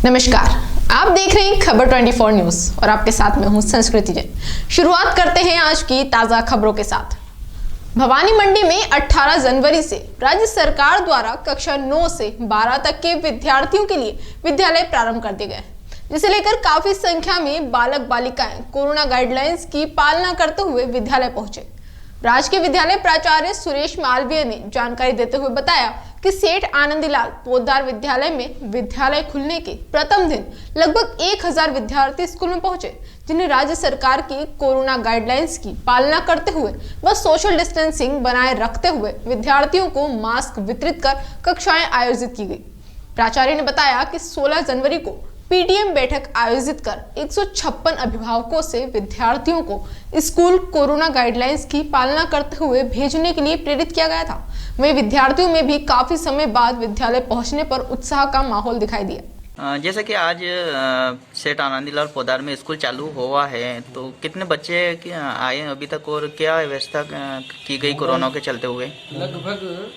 नमस्कार, आप देख रहे हैं खबर 24 न्यूज और आपके साथ में हूं संस्कृति जैन। शुरुआत करते हैं आज की ताजा खबरों के साथ। भवानी मंडी में 18 जनवरी से राज्य सरकार द्वारा कक्षा 9 से 12 तक के विद्यार्थियों के लिए विद्यालय प्रारंभ कर दिए गए, जिसे लेकर काफी संख्या में बालक बालिकाएं कोरोना गाइडलाइंस की पालना करते हुए विद्यालय पहुंचे। राजकीय विद्यालय प्राचार्य सुरेश मालवीय ने जानकारी देते हुए बताया कि सेठ आनंदीलाल पोद्दार विद्यालय में विद्यालय खुलने के प्रथम दिन लगभग 1000 विद्यार्थी स्कूल में पहुंचे, जिन्हें राज्य सरकार की कोरोना गाइडलाइंस की पालना करते हुए व सोशल डिस्टेंसिंग बनाए रखते हुए विद्यार्थियों को मास्क वितरित कर कक्षाएं आयोजित की गई। प्राचार्य ने बताया कि 16 जनवरी को पीटीएम बैठक आयोजित कर 156 अभिभावकों से विद्यार्थियों को स्कूल कोरोना गाइडलाइंस की पालना करते हुए भेजने के लिए प्रेरित किया गया था। वहीं विद्यार्थियों में भी काफी समय बाद विद्यालय पहुंचने पर उत्साह का माहौल दिखाई दिया। जैसे कि आज सेठ आनंदीलाल पोद्दार में स्कूल चालू हुआ है, तो कितने बच्चे आए अभी तक और क्या व्यवस्था की गई कोरोना के चलते हुए? लगभग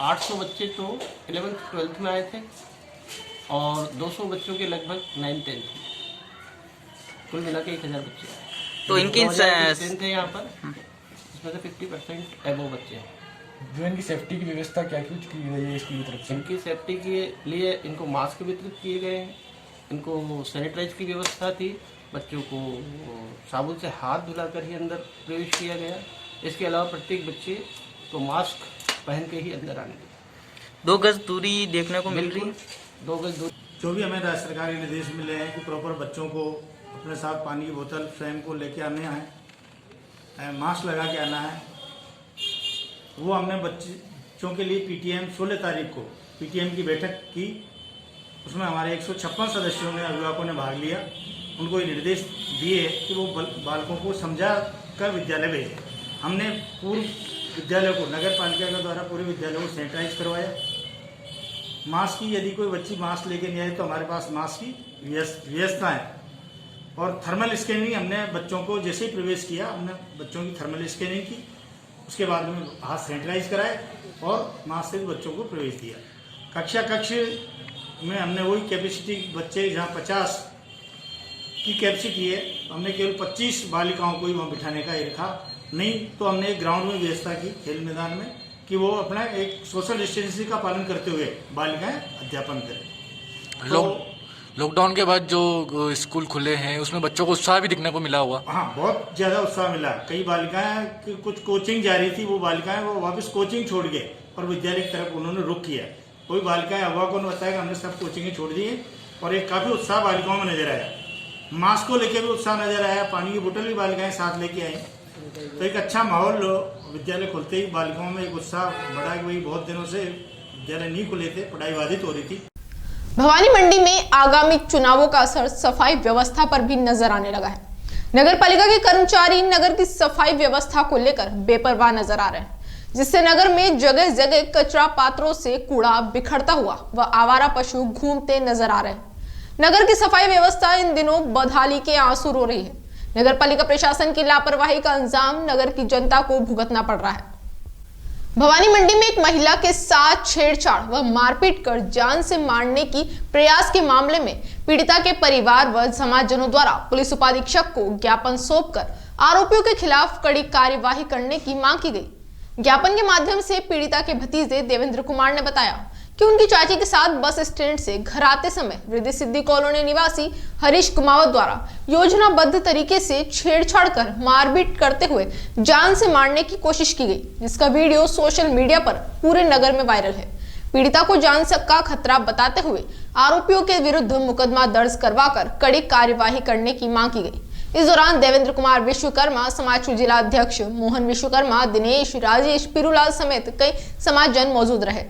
800 बच्चे तो 11th-12th में आए थे और 200 बच्चों के लगभग 9th-10th, कुल मिला के 1000 बच्चे आए। तो इनकी थे यहाँ पर, इसमें से 50% एबो बच्चे हैं। जो इनकी सेफ्टी की व्यवस्था क्या कुछ की गई है स्कूल की तरफ से? इनकी सेफ्टी के लिए इनको मास्क वितरित किए गए हैं, इनको सैनिटाइज की व्यवस्था थी, बच्चों को साबुन से हाथ धुलाकर ही अंदर प्रवेश किया गया। इसके अलावा प्रत्येक बच्चे को मास्क पहन के ही अंदर आने दें। 2 गज दूरी देखने को मिल रही है। 2 गज दूरी। जो भी हमें राज्य सरकार के निर्देश मिले हैं कि प्रॉपर बच्चों को अपने साथ पानी की बोतल स्वयं को लेके आने हैं, मास्क लगा के आना है, वो हमने बच्चों के लिए पीटीएम 16 तारीख को पीटीएम की बैठक की। उसमें हमारे 156 सदस्यों ने, अभिभावकों ने भाग लिया। उनको ये निर्देश दिए कि वो बालकों को समझा कर विद्यालय भेजें। हमने पूर्व विद्यालय को, नगर पालिका के द्वारा पूरे विद्यालय को सैनिटाइज करवाया। मास्क की, यदि कोई बच्ची मास्क लेके नहीं आए तो हमारे पास मास्क की व्यवस्था है। और थर्मल स्कैनिंग हमने बच्चों को जैसे ही प्रवेश किया, हमने बच्चों की थर्मल स्कैनिंग की, उसके बाद में हाथ सैनिटाइज कराए और मास्क से बच्चों को प्रवेश दिया। कक्ष में हमने वही कैपेसिटी बच्चे, जहाँ 50 की कैपेसिटी है, हमने केवल 25 बालिकाओं को ही वहाँ बिठाने का रखा। नहीं तो हमने एक ग्राउंड में व्यवस्था की, खेल मैदान में, कि वो अपना एक सोशल डिस्टेंसिंग का पालन करते हुए बालिकाएं अध्यापन करें। लॉकडाउन के बाद जो स्कूल खुले हैं उसमें बच्चों को उत्साह भी दिखने को मिला हुआ। हाँ, बहुत ज़्यादा उत्साह मिला। कई बालिकाएं कुछ कोचिंग जा रही थी, वो बालिकाएं वो वापस कोचिंग छोड़ गए और विद्यालय की तरफ उन्होंने रुख किया। कोई बालिकाएं अभिभावकों ने बताया कि हमने सब कोचिंगें छोड़ दी हैं और एक काफ़ी उत्साह बालिकाओं में नजर आया। मास्क को लेकर भी उत्साह नजर आया, पानी की बोतल भी बालिकाएं साथ लेके आई। तो एक अच्छा माहौल, विद्यालय खुलते ही बालिकाओं में एक उत्साह बढ़ा कि भाई बहुत दिनों से विद्यालय नहीं खुले थे, पढ़ाई बाधित हो रही थी। भवानी मंडी में आगामी चुनावों का असर सफाई व्यवस्था पर भी नजर आने लगा है। नगर पालिका के कर्मचारी नगर की सफाई व्यवस्था को लेकर बेपरवाह नजर आ रहे हैं, जिससे नगर में जगह जगह कचरा पात्रों से कूड़ा बिखरता हुआ व आवारा पशु घूमते नजर आ रहे हैं। नगर की सफाई व्यवस्था इन दिनों बदहाली के आंसू रो रही है। नगर पालिका प्रशासन की लापरवाही का अंजाम नगर की जनता को भुगतना पड़ रहा है। भवानी मंडी में एक महिला के साथ छेड़छाड़ व मारपीट कर जान से मारने की प्रयास के मामले में पीड़िता के परिवार व समाजजनों द्वारा पुलिस उपाधीक्षक को ज्ञापन सौंपकर आरोपियों के खिलाफ कड़ी कार्यवाही करने की मांग की गई। ज्ञापन के माध्यम से पीड़िता के भतीजे देवेंद्र कुमार ने बताया कि उनकी चाची के साथ बस स्टैंड से घर आते समय रिद्धि सिद्धि कॉलोनी निवासी हरीश कुमावत द्वारा योजनाबद्ध तरीके से छेड़छाड़ कर मारपीट करते हुए जान से मारने की कोशिश की गई, जिसका वीडियो सोशल मीडिया पर पूरे नगर में वायरल है। पीड़िता को जान का खतरा बताते हुए आरोपियों के विरुद्ध मुकदमा दर्ज करवाकर कड़ी कार्यवाही करने की मांग की गई। इस दौरान देवेंद्र कुमार विश्वकर्मा, समाज जिला अध्यक्ष मोहन विश्वकर्मा, दिनेश, राजेश, पीरूलाल समेत कई समाजजन मौजूद रहे।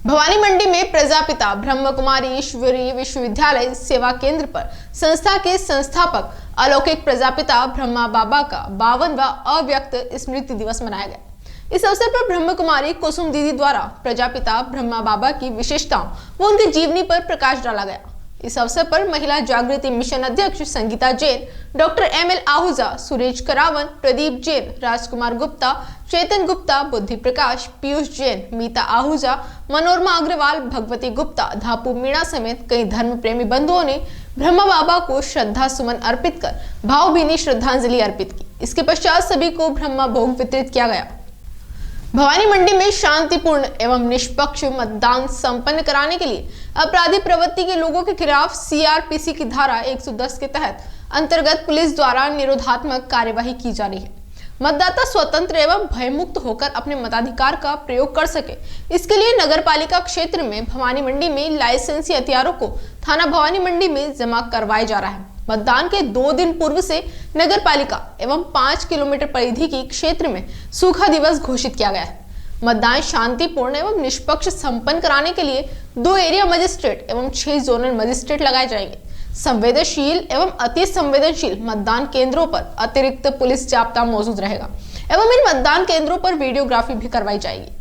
भवानी मंडी में प्रजापिता ब्रह्म कुमारी ईश्वरीय विश्वविद्यालय सेवा केंद्र पर संस्था के संस्थापक अलौकिक प्रजापिता ब्रह्मा बाबा का 52वां अव्यक्त स्मृति दिवस मनाया गया। इस अवसर पर ब्रह्म कुमारी कुसुम दीदी द्वारा प्रजापिता ब्रह्मा बाबा की विशेषताओं व उनकी जीवनी पर प्रकाश डाला गया। इस अवसर पर महिला जागृति मिशन अध्यक्ष संगीता जैन, डॉक्टर ML आहूजा, सुरेश करावन, प्रदीप जैन, राजकुमार गुप्ता, चेतन गुप्ता, बुद्धि प्रकाश, पीयूष जैन, मीता आहूजा, मनोरमा अग्रवाल, भगवती गुप्ता, धापू मीणा समेत कई धर्म प्रेमी बंधुओं ने ब्रह्मा बाबा को श्रद्धा सुमन अर्पित कर भावभीनी श्रद्धांजलि अर्पित की। इसके पश्चात सभी को ब्रह्मा भोग वितरित किया गया। भवानी मंडी में शांतिपूर्ण एवं निष्पक्ष मतदान संपन्न कराने के लिए अपराधी प्रवृत्ति के लोगों के खिलाफ CRPC की धारा 110 के तहत अंतर्गत पुलिस द्वारा निरोधात्मक कार्यवाही की जा रही है। मतदाता स्वतंत्र एवं भयमुक्त होकर अपने मताधिकार का प्रयोग कर सके, इसके लिए नगर पालिका क्षेत्र में भवानी मंडी में लाइसेंसी हथियारों को थाना भवानी मंडी में जमा करवाया जा रहा है। मतदान के 2 दिन पूर्व से नगर पालिका एवं 5 किलोमीटर परिधि की क्षेत्र में सूखा दिवस घोषित किया गया है। मतदान शांतिपूर्ण एवं निष्पक्ष संपन्न कराने के लिए 2 एरिया मजिस्ट्रेट एवं 6 जोनल मजिस्ट्रेट लगाए जाएंगे। संवेदनशील एवं अति संवेदनशील मतदान केंद्रों पर अतिरिक्त पुलिस जाब्ता मौजूद रहेगा एवं इन मतदान केंद्रों पर वीडियोग्राफी भी करवाई जाएगी।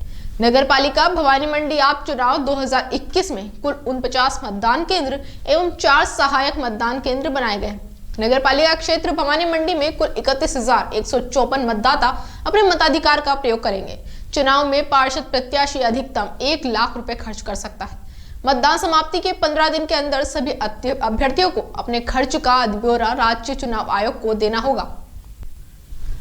नगर पालिका भवानी मंडी आप चुनाव 2021 में कुल 49 मतदान केंद्र एवं 4 सहायक मतदान केंद्र बनाए गए। नगर पालिका क्षेत्र भवानी मंडी में कुल 31,154 मतदाता अपने मताधिकार का प्रयोग करेंगे। चुनाव में पार्षद प्रत्याशी अधिकतम 1 लाख रुपए खर्च कर सकता है। मतदान समाप्ति के 15 दिन के अंदर सभी अभ्यर्थियों को अपने खर्च का ब्यौरा राज्य चुनाव आयोग को देना होगा।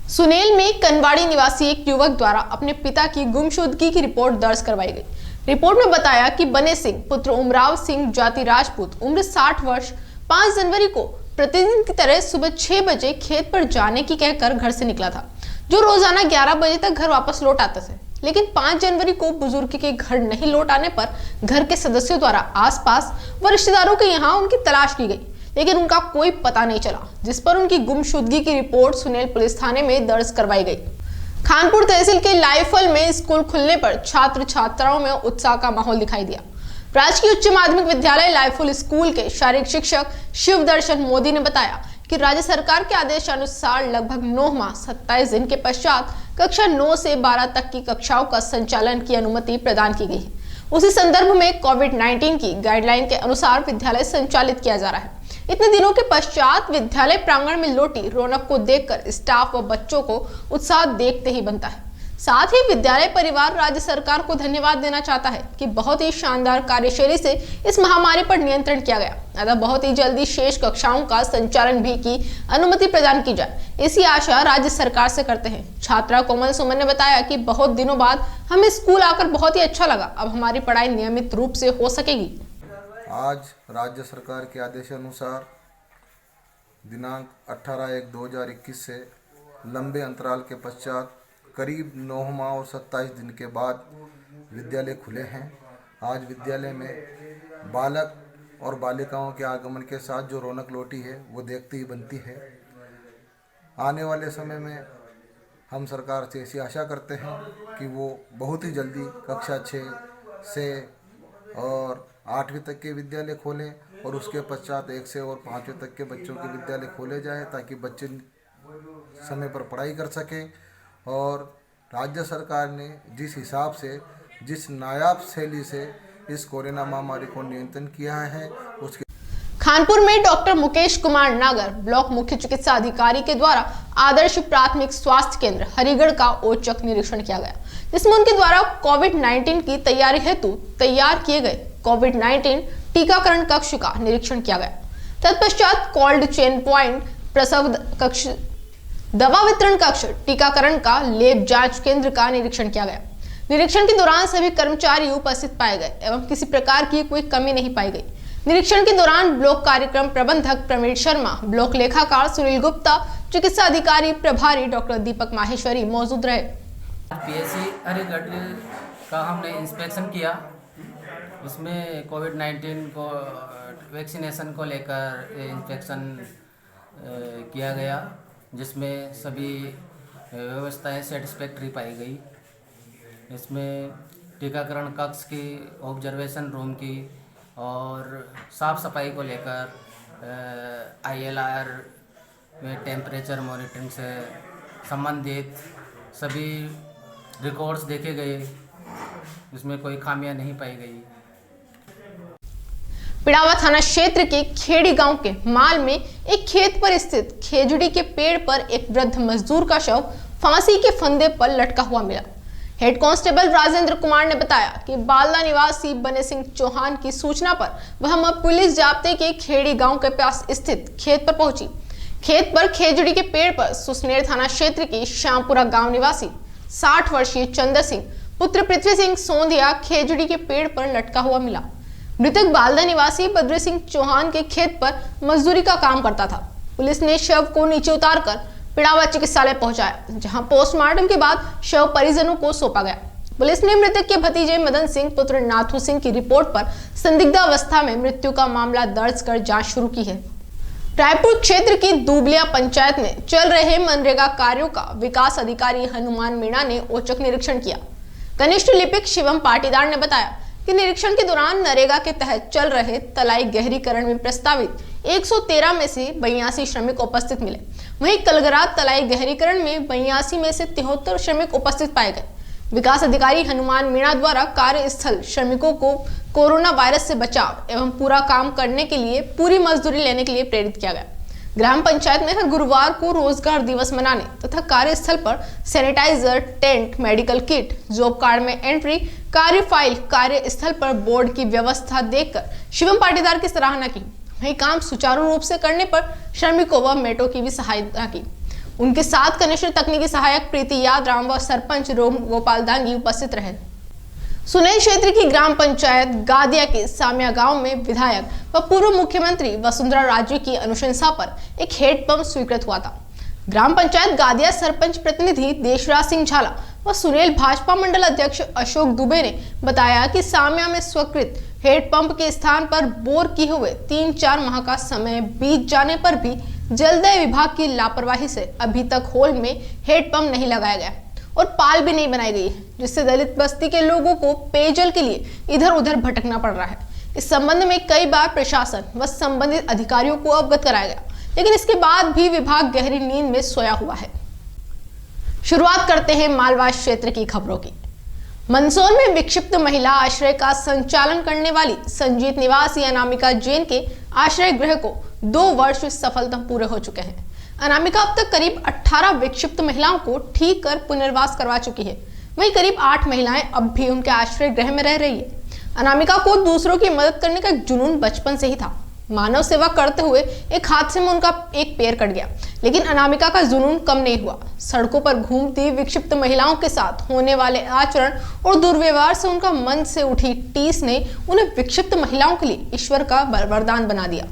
सुनेल में कनवाड़ी निवासी एक युवक द्वारा अपने पिता की गुमशुदगी की रिपोर्ट दर्ज करवाई गई। रिपोर्ट में बताया कि बने सिंह पुत्र उमराव सिंह जाति राजपूत उम्र 60 वर्ष 5 जनवरी को प्रतिदिन की तरह सुबह 6 बजे खेत पर जाने की कहकर घर से निकला था, जो रोजाना 11 बजे तक घर वापस लौट आते थे। लेकिन 5 जनवरी को बुजुर्ग के घर नहीं लौट आने पर घर के सदस्यों द्वारा आसपास व रिश्तेदारों के यहाँ उनकी तलाश की गई, लेकिन उनका कोई पता नहीं चला, जिस पर उनकी गुमशुदगी की रिपोर्ट सुनेल पुलिस थाने में दर्ज करवाई गई। खानपुर तहसील के लाइफल में स्कूल खुलने पर छात्र छात्राओं में उत्साह का माहौल दिखाई दिया। राजकीय उच्च माध्यमिक विद्यालय लाइफल स्कूल के शारीरिक शिक्षक शिव दर्शन मोदी ने बताया कि राज्य सरकार के आदेशानुसार लगभग 9 माह 27 दिन के पश्चात कक्षा 9 से 12 तक की कक्षाओं का संचालन की अनुमति प्रदान की गई है। उसी संदर्भ में कोविड-19 की गाइडलाइन के अनुसार विद्यालय संचालित किया जा रहा है। इतने दिनों के पश्चात विद्यालय प्रांगण में लौटी रौनक को देखकर स्टाफ व बच्चों को उत्साह देखते ही बनता है। साथ ही विद्यालय परिवार राज्य सरकार को धन्यवाद देना चाहता है कि बहुत ही शानदार कार्यशैली से इस महामारी पर नियंत्रण किया गया, अतः बहुत ही जल्दी शेष कक्षाओं का संचालन भी की अनुमति प्रदान की जाए, इसी आशा राज्य सरकार से करते हैं। छात्रा कोमल सुमन ने बताया कि बहुत दिनों बाद हमें स्कूल आकर बहुत ही अच्छा लगा, अब हमारी पढ़ाई नियमित रूप से हो सकेगी। आज राज्य सरकार के आदेशानुसार दिनांक 18/1/2021 से लंबे अंतराल के पश्चात करीब 9 माह और 27 दिन के बाद विद्यालय खुले हैं। आज विद्यालय में बालक और बालिकाओं के आगमन के साथ जो रौनक लौटी है वो देखते ही बनती है। आने वाले समय में हम सरकार से ऐसी आशा करते हैं कि वो बहुत ही जल्दी कक्षा 6 से और 8वीं तक के विद्यालय खोलें और उसके पश्चात 1 से और 5वीं तक के बच्चों के विद्यालय खोले जाएं, ताकि बच्चे समय पर पढ़ाई कर सकें। और राज्य सरकार ने जिस हिसाब से, जिस नायाब शैली से इस कोरोना महामारी को नियंत्रण किया है उसके खानपुर में डॉक्टर मुकेश कुमार नागर ब्लॉक मुख्य चिकित्सा अधिकारी के द्वारा आदर्श प्राथमिक स्वास्थ्य केंद्र हरिगढ़ का औचक निरीक्षण किया गया, जिसमें उनके द्वारा कोविड-19 की तैयारी हेतु तैयार किए गए कोविड-19 टीकाकरण कक्ष का निरीक्षण किया गया। तत्पश्चात कोल्ड चेन पॉइंट, प्रसव कक्ष, दवा वितरण कक्ष, टीकाकरण का लैब जांच केंद्र का निरीक्षण किया गया। निरीक्षण के दौरान सभी कर्मचारी उपस्थित पाए गए एवं किसी प्रकार की कोई कमी नहीं पाई गई। निरीक्षण के दौरान ब्लॉक कार्यक्रम प्रबंधक प्रवीण शर्मा, ब्लॉक लेखाकार सुनील गुप्ता, चिकित्सा अधिकारी प्रभारी डॉक्टर दीपक माहेश्वरी मौजूद रहे। पीएससी हरिगढ़ का हमने इंस्पेक्शन किया, उसमें कोविड-19 को वैक्सीनेशन को लेकर इंस्पेक्शन किया गया, जिसमें सभी व्यवस्थाएं सेटिस्फैक्ट्री पाई गई। इसमें टीकाकरण कक्ष की, ऑब्जर्वेशन रूम की और साफ़ सफाई को लेकर ILR में टेम्परेचर मॉनिटरिंग से संबंधित सभी रिकॉर्ड्स देखे गए, जिसमें कोई खामियां नहीं पाई गई। पिड़ावा थाना क्षेत्र के खेड़ी गांव के माल में एक खेत पर स्थित खेजड़ी के पेड़ पर एक वृद्ध मजदूर का शव फांसी के फंदे पर लटका हुआ मिला। हेड कांस्टेबल राजेंद्र कुमार ने बताया कि बालदा निवासी बने सिंह चौहान की सूचना पर वह पुलिस जाब्ते के खेड़ी गांव के पास स्थित खेत पर पहुंची। खेत पर खेजड़ी के पेड़ पर सुसनेर थाना क्षेत्र के श्यामपुरा गांव निवासी 60 वर्षीय चंद्र सिंह पुत्र पृथ्वी सिंह सोंधिया खेजड़ी के पेड़ पर लटका हुआ मिला। मृतक बालदा निवासी बद्री सिंह चौहान के खेत पर मजदूरी का काम करता था। पुलिस ने शव को नीचे उतारकर पिड़ावा चिकित्सालय पहुंचाया, जहां पोस्टमार्टम के बाद शव परिजनों को सौंपा गया। पुलिस ने मृतक के भतीजे मदन सिंह पुत्र नाथू सिंह की रिपोर्ट पर संदिग्ध अवस्था में मृत्यु का मामला दर्ज कर जांच शुरू की है। रायपुर क्षेत्र की दुबलिया पंचायत में चल रहे मनरेगा कार्यों का विकास अधिकारी हनुमान मीणा ने औचक निरीक्षण किया। कनिष्ठ लिपिक शिवम पाटीदार ने बताया कि निरीक्षण के दौरान नरेगा के तहत चल रहे तलाई गहरीकरण में प्रस्तावित 113 में से 82 श्रमिक उपस्थित मिले। वहीं कलगरा तलाई गहरीकरण में 82 में से 73 श्रमिक उपस्थित पाए गए। विकास अधिकारी हनुमान मीणा द्वारा कार्यस्थल श्रमिकों को कोरोना वायरस से बचाव एवं पूरा काम करने के लिए पूरी मजदूरी लेने के लिए प्रेरित किया गया। ग्राम पंचायत में हर गुरुवार को रोजगार दिवस मनाने तथा कार्यस्थल पर sanitiser, tent, medical kit, job card में एंट्री, कार्य फाइल, कार्यस्थल पर बोर्ड की व्यवस्था देखकर शिवम पाटीदार की सराहना की। वही काम सुचारू रूप से करने पर श्रमिकों व मेटो की भी सहायता की। उनके साथ कनिष्ठ तकनीकी सहायक प्रीति यादराम व सरपंच रोम गोपाल दांगी उपस्थित रहे। सुनेल क्षेत्र की ग्राम पंचायत गादिया के सामिया गांव में विधायक व पूर्व मुख्यमंत्री वसुंधरा राजे की अनुशंसा पर एक हेडपंप स्वीकृत हुआ था। ग्राम पंचायत गादिया सरपंच प्रतिनिधि देशराज सिंह झाला व सुनेल भाजपा मंडल अध्यक्ष अशोक दुबे ने बताया कि सामिया में स्वीकृत हेडपंप के स्थान पर बोर किए हुए 3-4 माह का समय बीत जाने पर भी जलदाय विभाग की लापरवाही से अभी तक होल में हेडपंप नहीं लगाया गया और पाल भी नहीं बनाई गई है, जिससे दलित बस्ती के लोगों को पेयजल के लिए इधर उधर भटकना पड़ रहा है। इस संबंध में कई बार प्रशासन व संबंधित अधिकारियों को अवगत कराया गया, लेकिन इसके बाद भी विभाग गहरी नींद में सोया हुआ है। शुरुआत करते हैं मालवा क्षेत्र की खबरों की। मंदसौर में विक्षिप्त महिला आश्रय का संचालन करने वाली संजीत निवासी अनामिका जैन के आश्रय गृह को 2 वर्ष सफलता पूरे हो चुके हैं। अनामिका अब तक करीब 18 विक्षिप्त महिलाओं को ठीक कर पुनर्वास करवा चुकी है। वहीं करीब 8 महिलाएं अब भी उनके आश्रय गृह में रह रही है। अनामिका को दूसरों की मदद करने का जुनून बचपन से ही था। मानव सेवा करते हुए एक हादसे में उनका एक पैर कट गया, लेकिन अनामिका का जुनून कम नहीं हुआ। सड़कों पर घूमती विक्षिप्त महिलाओं के साथ होने वाले आचरण और दुर्व्यवहार से उनका मन से उठी टीस ने उन्हें विक्षिप्त महिलाओं के लिए ईश्वर का वरदान बना दिया।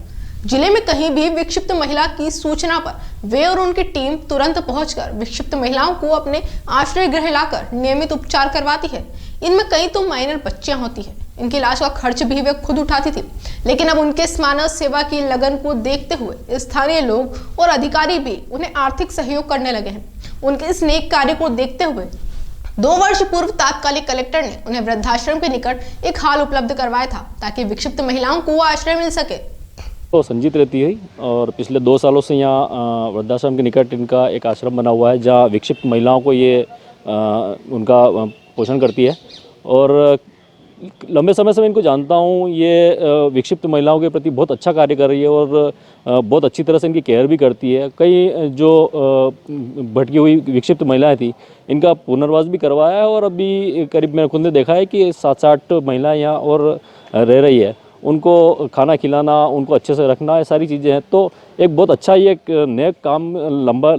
जिले में कहीं भी विक्षिप्त महिला की सूचना पर वे और उनकी टीम तुरंत पहुंचकर विक्षिप्त महिलाओं को अपने आश्रय गृह लाकर नियमित उपचार करवाती है। इनमें कई तो माइनर बच्चियां होती हैं। इनके इलाज का खर्च भी वे खुद उठाती थी, लेकिन अब उनके मानव सेवा की लगन को देखते हुए स्थानीय लोग और अधिकारी भी उन्हें आर्थिक सहयोग करने लगे हैं। उनके इस नेक कार्य को देखते हुए 2 वर्ष पूर्व तात्कालिक कलेक्टर ने उन्हें वृद्धाश्रम के निकट एक हॉल उपलब्ध करवाया था, ताकि विक्षिप्त महिलाओं को आश्रय मिल सके। तो संजीत रहती है और पिछले 2 सालों से यहाँ वृद्धाश्रम के निकट इनका एक आश्रम बना हुआ है, जहाँ विक्षिप्त महिलाओं को ये उनका पोषण करती है। और लंबे समय से मैं इनको जानता हूँ। ये विक्षिप्त महिलाओं के प्रति बहुत अच्छा कार्य कर रही है और बहुत अच्छी तरह से इनकी केयर भी करती है। कई जो भटकी हुई विक्षिप्त महिलाएं थी, इनका पुनर्वास भी करवाया है और अभी करीब मैंने खुद ने देखा है कि 7-8 महिलाएं यहाँ और रह रही है। उनको खाना खिलाना, उनको अच्छे से रखना, ये सारी चीज़ें हैं। तो एक बहुत अच्छा ये एक नेक काम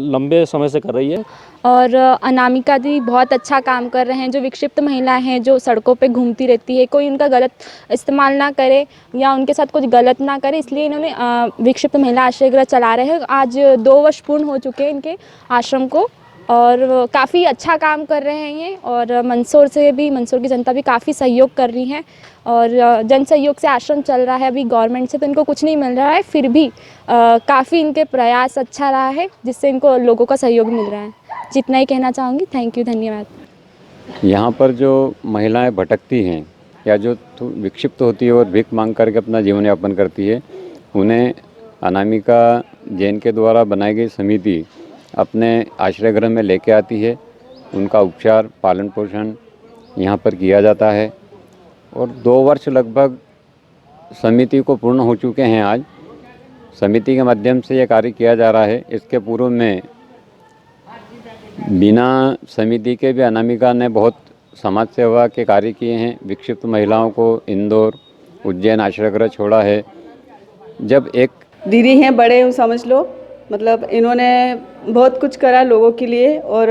लंबे समय से कर रही है। और अनामिका दी बहुत अच्छा काम कर रहे हैं। जो विक्षिप्त महिलाएं हैं जो सड़कों पे घूमती रहती है, कोई उनका गलत इस्तेमाल ना करे या उनके साथ कुछ गलत ना करे, इसलिए इन्होंने विक्षिप्त महिला आश्रय गृह चला रहे हैं। आज 2 वर्ष पूर्ण हो चुके हैं इनके आश्रम को और काफ़ी अच्छा काम कर रहे हैं ये। और मंदसौर की जनता भी काफ़ी सहयोग कर रही है और जन सहयोग से आश्रम चल रहा है। अभी गवर्नमेंट से तो इनको कुछ नहीं मिल रहा है, फिर भी काफ़ी इनके प्रयास अच्छा रहा है, जिससे इनको लोगों का सहयोग मिल रहा है। जितना ही कहना चाहूँगी। थैंक यू, धन्यवाद। यहाँ पर जो महिलाएं भटकती हैं या जो विक्षिप्त होती है और भीख मांग करके अपना जीवन यापन करती है, उन्हें अनामिका जैन के द्वारा बनाई गई समिति अपने आश्रय गृह में लेके आती है। उनका उपचार, पालन पोषण यहाँ पर किया जाता है और 2 वर्ष लगभग समिति को पूर्ण हो चुके हैं। आज समिति के माध्यम से ये कार्य किया जा रहा है। इसके पूर्व में बिना समिति के भी अनामिका ने बहुत समाज सेवा के कार्य किए हैं। विक्षिप्त महिलाओं को इंदौर, उज्जैन आश्रय गृह छोड़ा है। जब एक दीदी हैं, बड़े हूँ समझ लो, मतलब इन्होंने बहुत कुछ करा लोगों के लिए और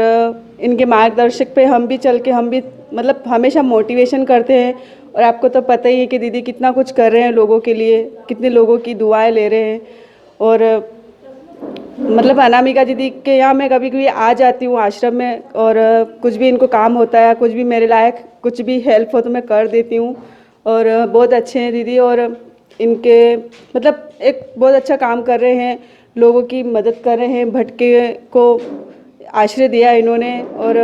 इनके मार्गदर्शक पे हम भी चल के हम भी मतलब हमेशा मोटिवेशन करते हैं। और आपको तो पता ही है कि दीदी कितना कुछ कर रहे हैं लोगों के लिए, कितने लोगों की दुआएं ले रहे हैं। और मतलब अनामिका दीदी के यहाँ मैं कभी कभी आ जाती हूँ आश्रम में और कुछ भी इनको काम होता है, कुछ भी मेरे लायक कुछ भी हेल्प हो तो मैं कर देती हूँ। और बहुत अच्छे हैं दीदी और इनके मतलब एक बहुत अच्छा काम कर रहे हैं, लोगों की मदद कर रहे हैं। भटके को आश्रय दिया इन्होंने और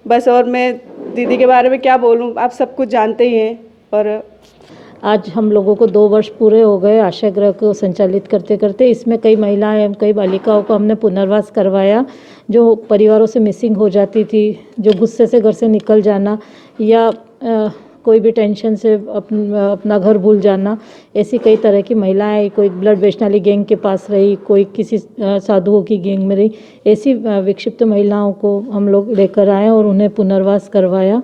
बस और मैं दीदी के बारे में क्या बोलूँ, आप सब कुछ जानते ही हैं। और आज हम लोगों को 2 वर्ष पूरे हो गए आश्रय गृह को संचालित करते करते। इसमें कई महिलाएं एवं कई बालिकाओं को हमने पुनर्वास करवाया जो परिवारों से मिसिंग हो जाती थी, जो गुस्से से घर से निकल जाना या कोई भी टेंशन से अपना घर भूल जाना, ऐसी कई तरह की महिलाएं, कोई ब्लड बेचने वाली गैंग के पास रही, कोई किसी साधुओं की गैंग में रही, ऐसी विक्षिप्त महिलाओं को हम लोग लेकर आए और उन्हें पुनर्वास करवाया।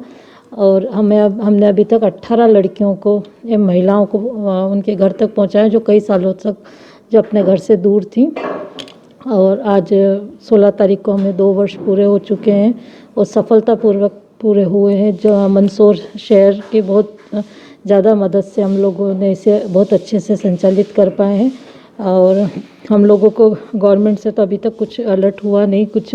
और हमने अभी तक 18 लड़कियों को या महिलाओं को उनके घर तक पहुंचाया जो कई सालों तक जो अपने घर से दूर थी। और आज 16 तारीख को हमें 2 वर्ष पूरे हो चुके हैं और सफलतापूर्वक पूरे हुए हैं। जो मंदसौर शहर की बहुत ज़्यादा मदद से हम लोगों ने इसे बहुत अच्छे से संचालित कर पाए हैं। और हम लोगों को गवर्नमेंट से तो अभी तक कुछ अलर्ट हुआ नहीं, कुछ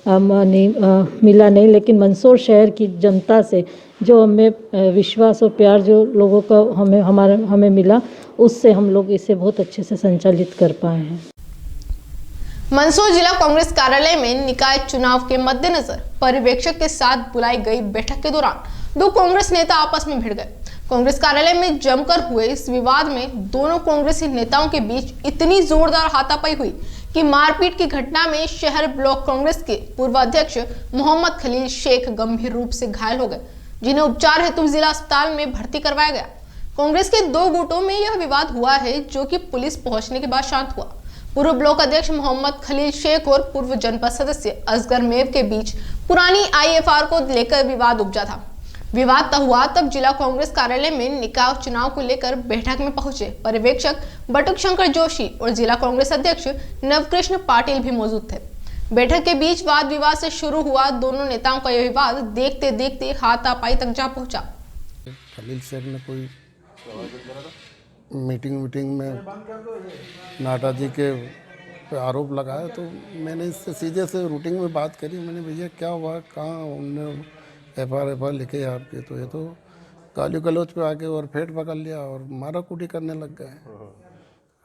मिला नहीं, लेकिन मंदसौर शहर की जनता से जो हमें विश्वास और प्यार जो लोगों का हमें मिला, उससे हम लोग इसे बहुत अच्छे से संचालित कर पाए हैं। मंदसौर जिला कांग्रेस कार्यालय में निकाय चुनाव के मद्देनजर पर्यवेक्षक के साथ बुलाई गई बैठक के दौरान 2 कांग्रेस नेता आपस में भिड़ गए। कांग्रेस कार्यालय में जमकर हुए इस विवाद में दोनों कांग्रेसी नेताओं के बीच इतनी जोरदार हाथापाई हुई कि मारपीट की घटना में शहर ब्लॉक कांग्रेस के पूर्व अध्यक्ष मोहम्मद खलील शेख गंभीर रूप से घायल हो गए, जिन्हें उपचार हेतु जिला अस्पताल में भर्ती करवाया गया। कांग्रेस के 2 गुटों में यह विवाद हुआ है जो कि पुलिस पहुंचने के बाद शांत हुआ। पूर्व ब्लॉक अध्यक्ष मोहम्मद खलील शेख और पूर्व जनपद सदस्य असगर मेव के बीच पुरानी आईएफआर को लेकर विवाद उपजा था। विवाद तब हुआ तब जिला कांग्रेस कार्यालय में निकाय चुनाव को लेकर बैठक में पहुंचे पर्यवेक्षक बटुक शंकर जोशी और जिला कांग्रेस अध्यक्ष नवकृष्ण पाटिल भी मौजूद थे। बैठक के बीच वाद विवाद से शुरू हुआ दोनों नेताओं का यह विवाद देखते देखते हाथापाई तक जा पहुंचा। खलील शेख ने कोई मीटिंग में नाटा जी के पे आरोप लगाया तो मैंने इससे सीधे से रूटीन में बात करी। मैंने भैया क्या हुआ, कहाँ उनने एफ.आर. लिखे आपके, तो ये तो गाली गलौज पे आके और फेट पकड़ लिया और मारा कूटी करने लग गए।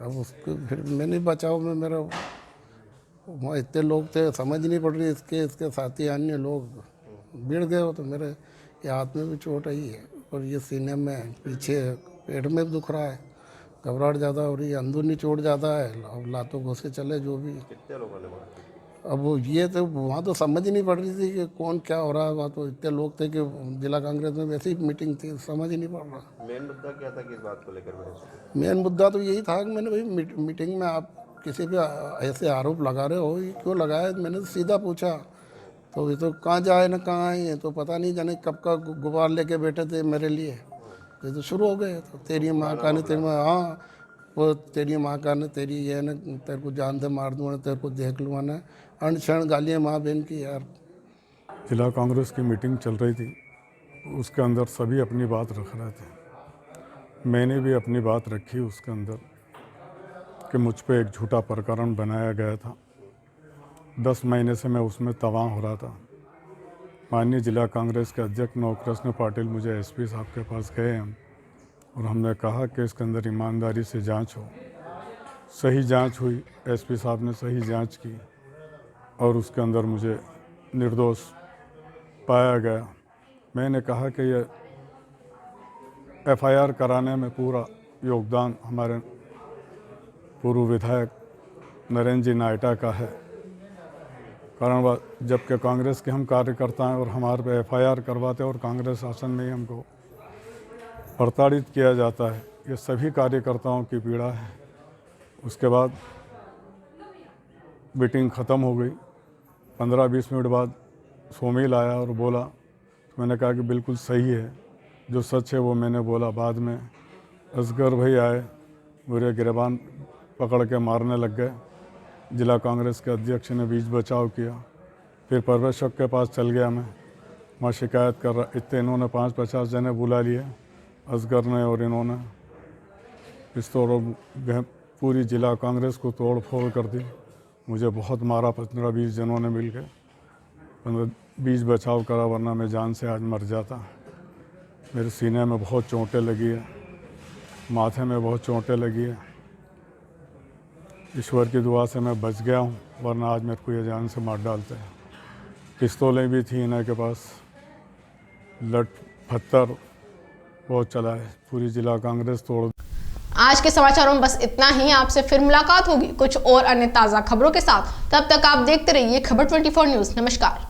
अब उसको फिर मैंने बचाव में मेरा वहाँ इतने लोग थे, समझ नहीं पड़ रही, इसके साथी अन्य लोग भिड़ गए हो तो मेरे ये हाथ में भी चोट आई है और ये सीने में, पीछे पेट में भी दुख रहा है, घबराहट ज़्यादा हो रही है, अंदरूनी चोट ज़्यादा है। अब लातों घोंसे चले जो भी। कितने लोगों ने मारा? अब ये तो वहाँ तो समझ ही नहीं पड़ रही थी कि कौन क्या हो रहा है। वहाँ तो इतने लोग थे कि जिला कांग्रेस में वैसे ही मीटिंग थी, समझ ही नहीं पड़ रहा। मेन मुद्दा क्या था कि इस बात को लेकर? मेन मुद्दा तो यही था कि मैंने भाई मीटिंग में आप किसी पे ऐसे आरोप लगा रहे हो, ये क्यों लगाया? मैंने तो सीधा पूछा तो ये तो कहाँ जाए ना कहाँ आए हैं, तो पता नहीं जाने कब का गुब्बार लेके बैठे थे मेरे लिए। ये तो शुरू हो गए, तो तेरी माँ का ने तेरी माँ, हाँ वो तेरी माँ का ने तेरी ये न तेरे को जान से मार दूँगा, तेरे को देख लूँगा ना, अनक्षण गालियाँ माँ बहन की। यार जिला कांग्रेस की मीटिंग चल रही थी, उसके अंदर सभी अपनी बात रख रहे थे। मैंने भी अपनी बात रखी उसके अंदर कि मुझ पे एक झूठा प्रकरण बनाया गया था। 10 महीने से मैं उसमें तबाह हो रहा था। माननीय जिला कांग्रेस के अध्यक्ष नवकृष्ण पाटिल मुझे एसपी साहब के पास गए हम और हमने कहा कि इसके अंदर ईमानदारी से जांच हो। सही जांच हुई, एसपी साहब ने सही जांच की और उसके अंदर मुझे निर्दोष पाया गया। मैंने कहा कि ये एफआईआर कराने में पूरा योगदान हमारे पूर्व विधायक नरेंद्र जी नायटा का है, कारण जबकि कांग्रेस के हम कार्यकर्ता हैं और हमारे पे एफआईआर करवाते और कांग्रेस शासन में ही हमको प्रताड़ित किया जाता है। ये सभी कार्यकर्ताओं की पीड़ा है। उसके बाद मीटिंग ख़त्म हो गई। 15-20 मिनट बाद सोमेल आया और बोला, तो मैंने कहा कि बिल्कुल सही है, जो सच है वो मैंने बोला। बाद में असगर भाई आए, मेरे गिरबान पकड़ के मारने लग गए। जिला कांग्रेस के अध्यक्ष ने बीच बचाव किया। फिर परवेश्वर के पास चल गया मैं शिकायत कर रहा। इतने इन्होंने 5-50 जने बुला लिए, असगर ने और इन्होंने पिस्तौल पूरी जिला कांग्रेस को तोड़ फोड़ कर दी। मुझे बहुत मारा, 15-20 जनों ने मिल के। 15-20 बचाव करा, वरना मैं जान से आज मर जाता। मेरे सीने में बहुत चोटें लगी है, माथे में बहुत चोटें लगी है। ईश्वर की दुआ से मैं बच गया हूँ, वरना आज मेरे को ये जान से मार डालते हैं। पिस्तौलें भी थी इन्हें के पास, लठ पत्थर बहुत चला है। पूरी जिला कांग्रेस तोड़। आज के समाचारों में बस इतना ही। आपसे फिर मुलाकात होगी कुछ और अन्य ताज़ा खबरों के साथ। तब तक आप देखते रहिए खबर 24 न्यूज़। नमस्कार।